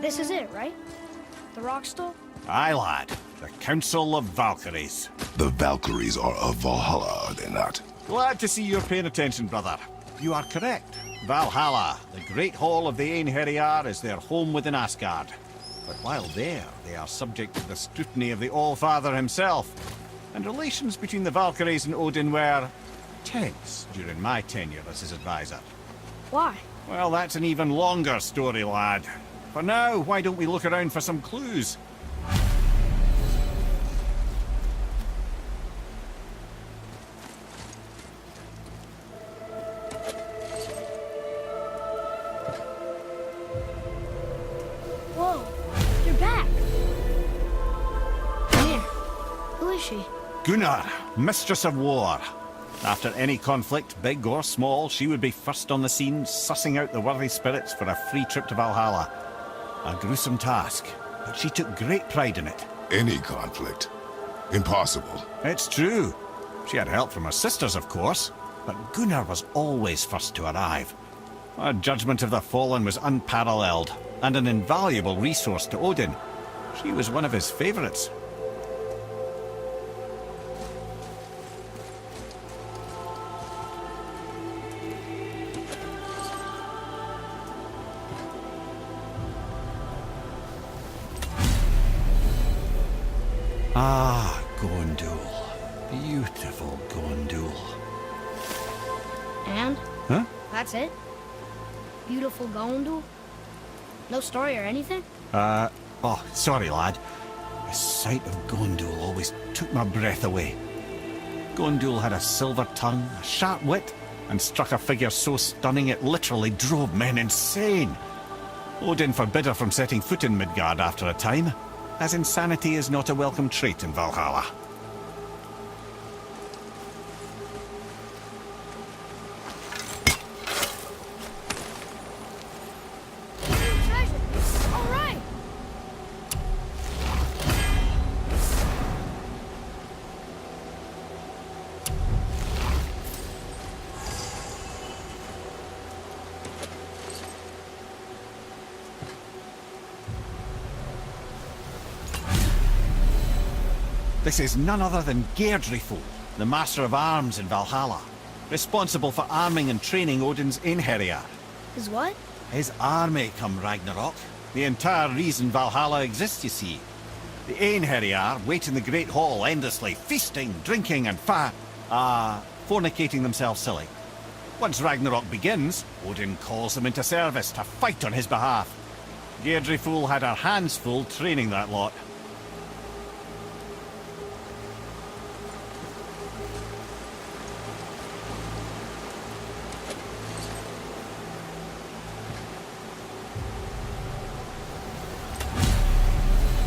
This is it, right? The Rockstall? Aye, lad. The Council of Valkyries. The Valkyries are of Valhalla, are they not? Glad to see you're paying attention, brother. You are correct. Valhalla, the great hall of the Einherjar, is their home within Asgard. But while there, they are subject to the scrutiny of the All-Father himself. And relations between the Valkyries and Odin were tense during my tenure as his advisor. Why? Well, that's an even longer story, lad. For now, why don't we look around for some clues? Whoa, you're back. Here. Who is she? Gunnar, Mistress of War. After any conflict, big or small, she would be first on the scene, sussing out the worthy spirits for a free trip to Valhalla. A gruesome task, but she took great pride in it. Any conflict. Impossible. It's true. She had help from her sisters, of course, but Gunnar was always first to arrive. Her judgment of the fallen was unparalleled, and an invaluable resource to Odin. She was one of his favorites. Ah, Gondul. Beautiful Gondul. And? Huh? That's it? Beautiful Gondul? No story or anything? Oh, sorry, lad. The sight of Gondul always took my breath away. Gondul had a silver tongue, a sharp wit, and struck a figure so stunning it literally drove men insane. Odin forbid her from setting foot in Midgard after a time, as insanity is not a welcome trait in Valhalla. Treasure! All right! This is none other than Geirdriful, the Master of Arms in Valhalla, responsible for arming and training Odin's Einherjar. Is what? His army come Ragnarok. The entire reason Valhalla exists, you see. The Einherjar wait in the Great Hall endlessly, feasting, drinking, and fornicating themselves silly. Once Ragnarok begins, Odin calls them into service to fight on his behalf. Geirdriful had her hands full training that lot.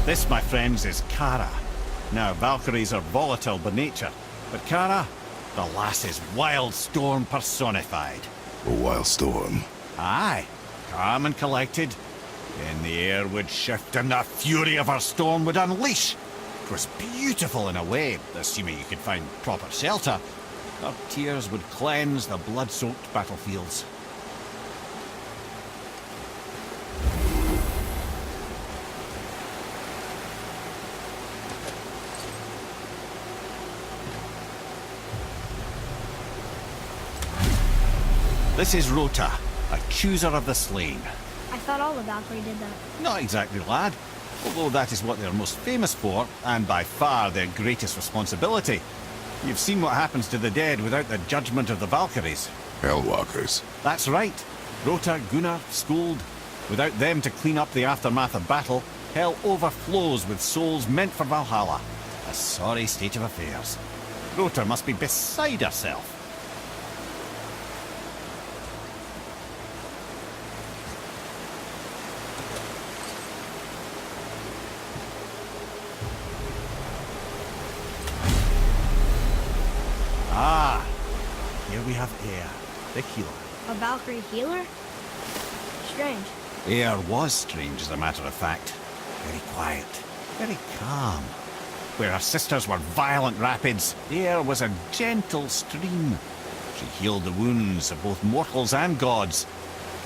This, my friends, is Kara. Now, Valkyries are volatile by nature, but Kara, the lass is wild storm personified. A wild storm. Aye, calm and collected. Then the air would shift and the fury of her storm would unleash. It was beautiful in a way, assuming you could find proper shelter. Her tears would cleanse the blood-soaked battlefields. This is Rota, a chooser of the slain. I thought all the Valkyrie did that. Not exactly, lad. Although that is what they're most famous for, and by far their greatest responsibility. You've seen what happens to the dead without the judgment of the Valkyries. Hellwalkers. That's right. Rota, Gunnar, Skuld. Without them to clean up the aftermath of battle, hell overflows with souls meant for Valhalla. A sorry state of affairs. Rota must be beside herself. Ah, here we have Eir, the healer. A Valkyrie healer? Strange. Eir was strange, as a matter of fact. Very quiet, very calm. Where her sisters were violent rapids, Eir was a gentle stream. She healed the wounds of both mortals and gods.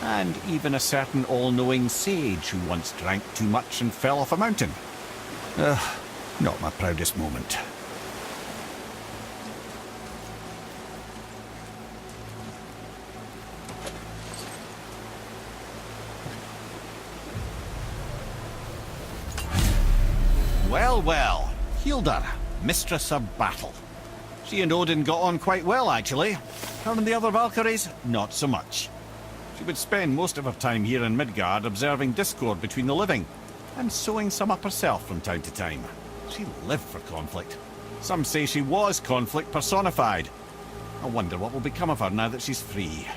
and even a certain all-knowing sage who once drank too much and fell off a mountain. Not my proudest moment. Well, well, Hilda, mistress of battle. She and Odin got on quite well, actually. Her and the other Valkyries, not so much. She would spend most of her time here in Midgard observing discord between the living, and sewing some up herself from time to time. She lived for conflict. Some say she was conflict personified. I wonder what will become of her now that she's free.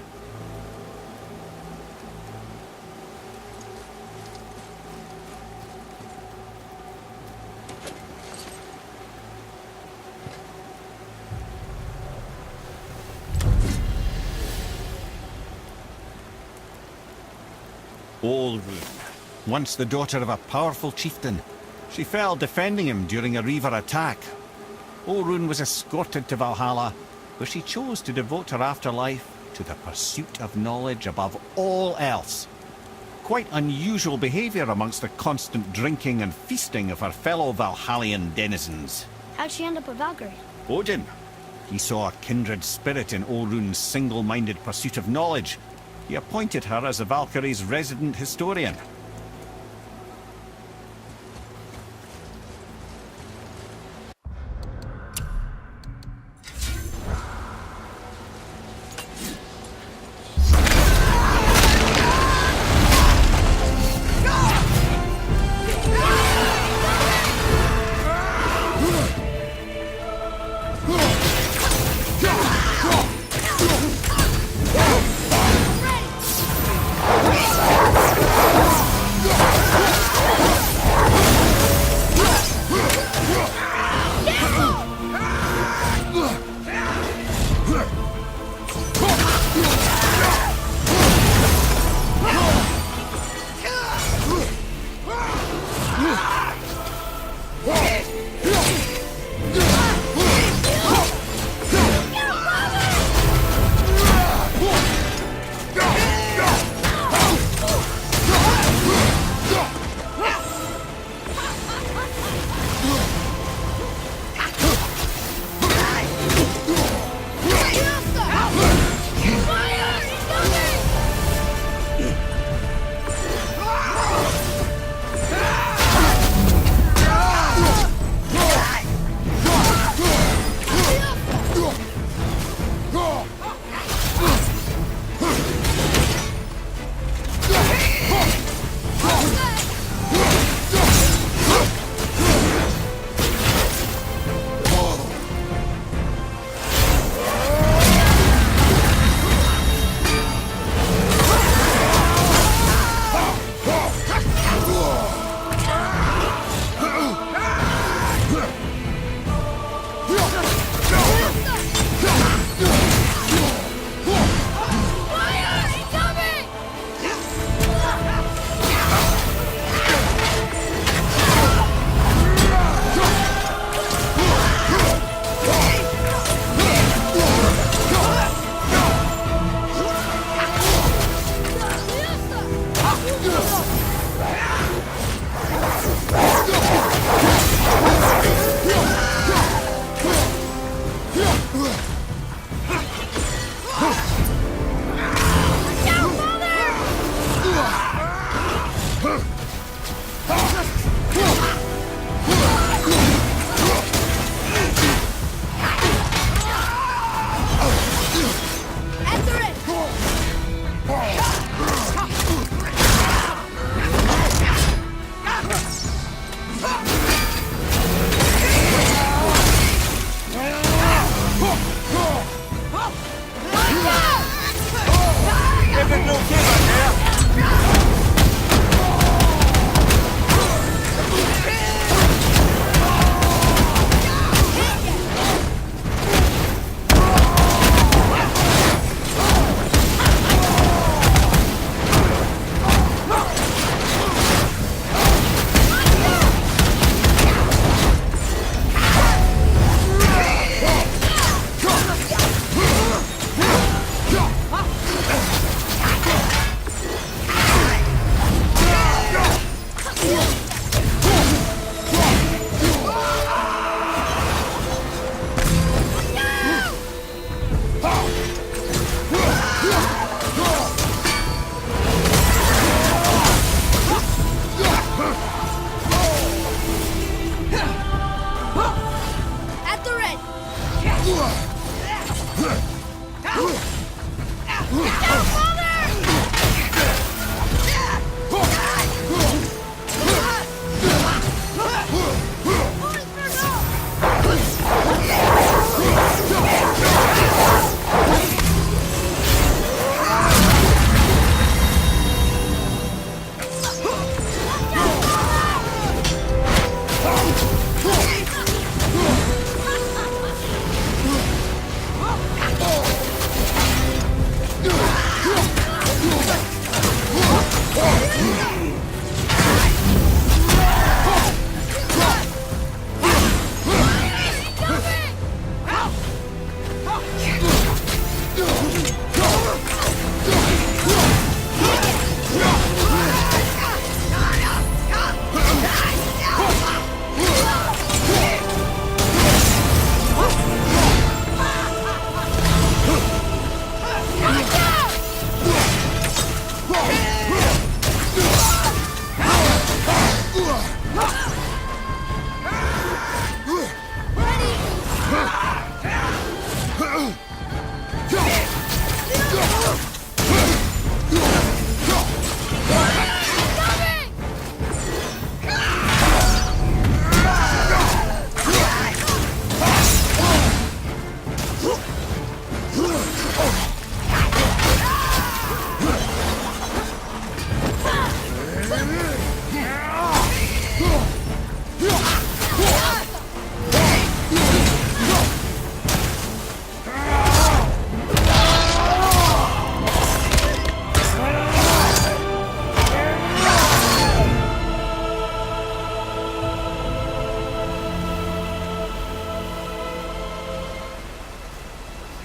Olrun, once the daughter of a powerful chieftain. She fell defending him during a Reaver attack. Olrun was escorted to Valhalla, where she chose to devote her afterlife to the pursuit of knowledge above all else. Quite unusual behaviour amongst the constant drinking and feasting of her fellow Valhallian denizens. How'd she end up a Valkyrie? Odin. He saw a kindred spirit in Olrun's single-minded pursuit of knowledge. He appointed her as the Valkyrie's resident historian.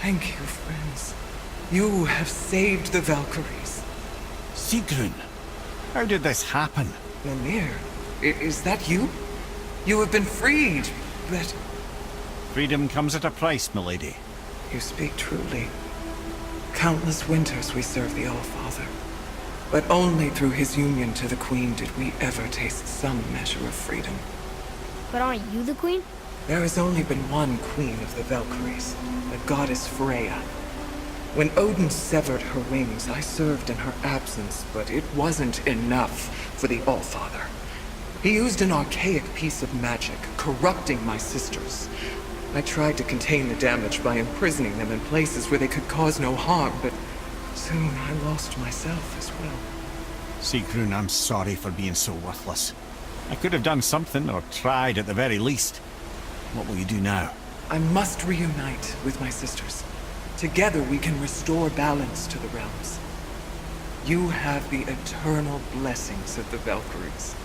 Thank you, friends. You have saved the Valkyries. Sigrun, how did this happen? Mimir, is that you? You have been freed, but... Freedom comes at a price, milady. You speak truly. Countless winters we serve the All-Father. But only through his union to the Queen did we ever taste some measure of freedom. But aren't you the queen? There has only been one Queen of the Valkyries, the goddess Freya. When Odin severed her wings, I served in her absence, but it wasn't enough for the All-Father. He used an archaic piece of magic, corrupting my sisters. I tried to contain the damage by imprisoning them in places where they could cause no harm, but soon I lost myself as well. Sigrun, I'm sorry for being so worthless. I could have done something, or tried at the very least. What will you do now? I must reunite with my sisters. Together we can restore balance to the realms. You have the eternal blessings of the Valkyries.